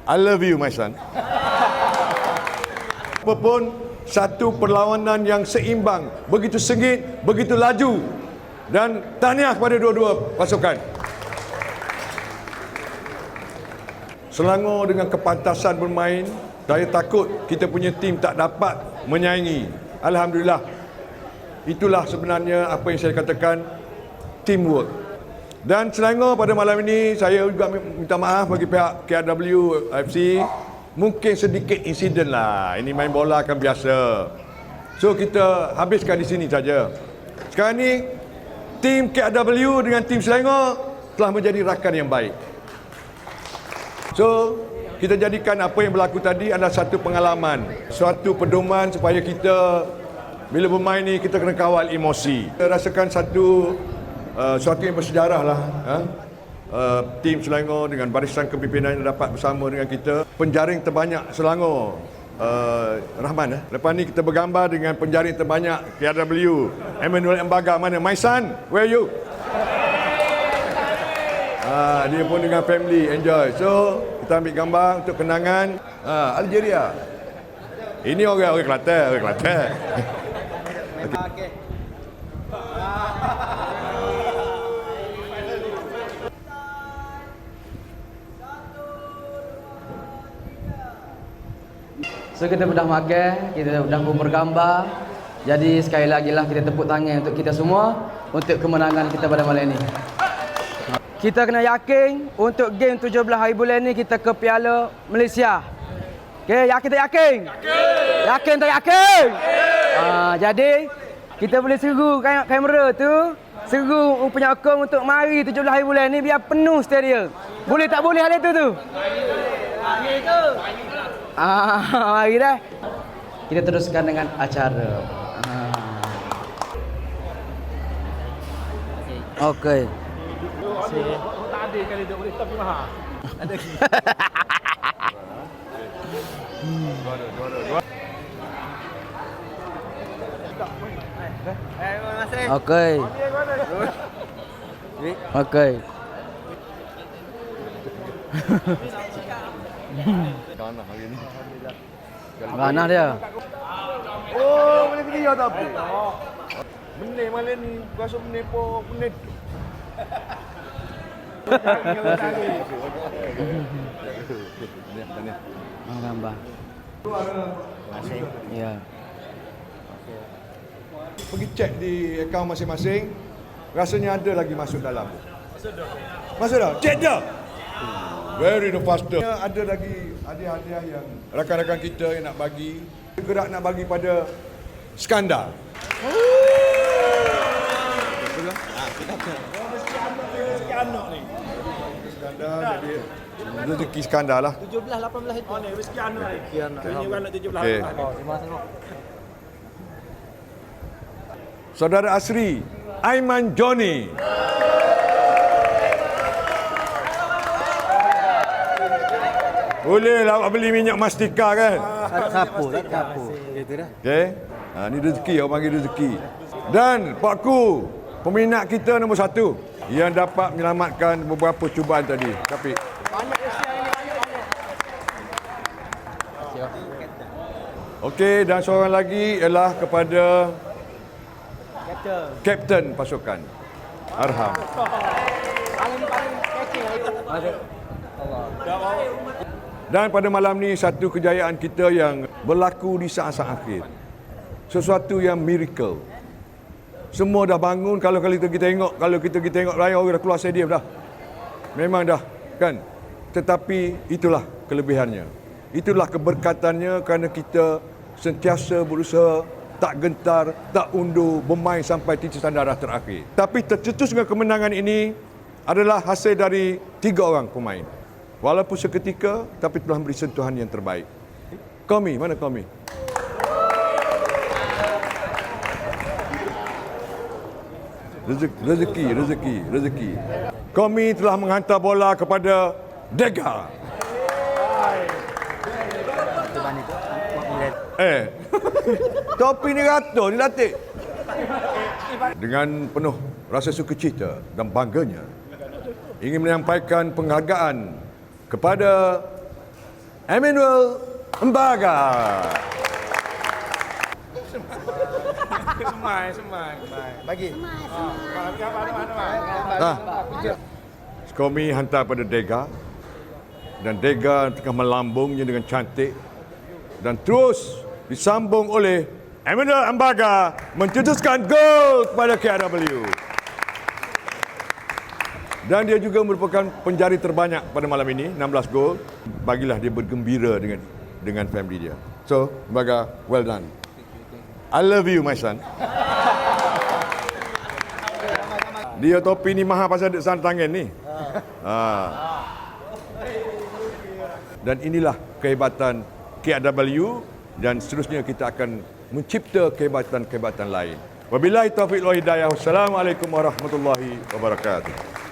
I love you, my son. Apapun, satu perlawanan yang seimbang, begitu sengit, begitu laju. Dan tahniah kepada dua-dua pasukan. Selangor dengan kepantasan bermain, saya takut kita punya tim tak dapat menyaingi. Alhamdulillah. Itulah sebenarnya apa yang saya katakan, teamwork. Dan Selangor pada malam ini, saya juga minta maaf bagi pihak KRW FC. Mungkin sedikit insiden lah. Ini main bola kan biasa. So kita habiskan di sini saja. Sekarang ni tim KRW dengan tim Selangor telah menjadi rakan yang baik. So kita jadikan apa yang berlaku tadi adalah satu pengalaman, suatu pedoman supaya kita bila bermain ni kita kena kawal emosi. Kita rasakan suatu yang bersejarah lah. Tim Selangor dengan barisan kepimpinan yang dapat bersama dengan kita. Penjaring terbanyak Selangor, Rahman. Lepas ni kita bergambar dengan penjaring terbanyak KRW, Emmanuel Mbaga. Mana? My son, where are you? Dia pun dengan family, enjoy. So kita ambil gambar untuk kenangan. Algeria. Ini orang Kelantan, Okay. So kita sudah makan, kita sudah bergambar. Jadi sekali lagi lah kita tepuk tangan untuk kita semua untuk kemenangan kita pada malam ini. Kita kena yakin untuk game 17 hari bulan ni kita ke Piala Malaysia. Okey, yakin tak yakin? Yakin. Yakin tak yakin? Jadi kita boleh seru kamera tu, seru penyokong untuk mari 17 hari bulan ni biar penuh stadium. Boleh tak boleh hal itu tu? Boleh tu. Mari dah. Kita teruskan dengan acara. Okey. Tak ada kali duk boleh stop mahal. Ada. Okey. Okey. Ganah hari ni. Ganah dia. Oh, boleh pergi tak apa? Benih malam ni, rasa benih po, benih. Gambar. Ya. Pergi cek di akaun masing-masing. Rasanya ada lagi masuk dalam. Masuk dah? Cek dah? Very the faster. Ada lagi hadiah-hadiah yang rakan-rakan kita yang nak bagi. Gerak nak bagi pada Skandar. Rezeki anak ni. Skandar jadi rezeki Skandar lah. 17 18 itu. Ni rezeki anak ni. Rezeki anak. Ini anak 17 Okey. terima kasih. Saudara Asri, Aiman Johnny. Boleh lah awak beli minyak Mastika kan? Sapu. Gitu dah. Okey. Ni rezeki, orang panggil rezeki. Dan Pak Ku, peminat kita nombor 1 yang dapat menyelamatkan beberapa cubaan tadi. Tapi okey, dan seorang lagi ialah kepada Kapten pasukan Arham. Dan pada malam ni satu kejayaan kita yang berlaku di saat-saat akhir. Sesuatu yang miracle. Semua dah bangun, kalau kita tengok raya orang dah keluar stadium dah. Memang dah kan. Tetapi itulah kelebihannya. Itulah keberkatannya kerana kita sentiasa berusaha tak gentar, tak undur, bermain sampai titisan darah terakhir. Tapi tercetus dengan kemenangan ini adalah hasil dari 3 orang pemain. Walaupun seketika, tapi telah memberi sentuhan yang terbaik. Komi, mana Komi? Rezeki. Komi telah menghantar bola kepada Dega. Topi ni ratus, ni latih. Dengan penuh rasa sukacita dan bangganya, ingin menyampaikan penghargaan kepada Emmanuel Mbaga. Semai. Bagi. Skomi hantar pada Dega. Dan Dega tengah melambungnya dengan cantik. Dan terus disambung oleh Emmanuel Mbaga mencetuskan gol kepada KRW. Dan dia juga merupakan penjari terbanyak pada malam ini, 16 gol. Bagilah dia bergembira dengan family dia. So, Mbaga, well done. I love you, my son. Dia topi ni mahal pasal ada sana tangan ni. Dan inilah kehebatan KRW dan seterusnya kita akan mencipta kehebatan-kehebatan lain. Wabillahi taufiq wal hidayah. Wassalamualaikum warahmatullahi wabarakatuh.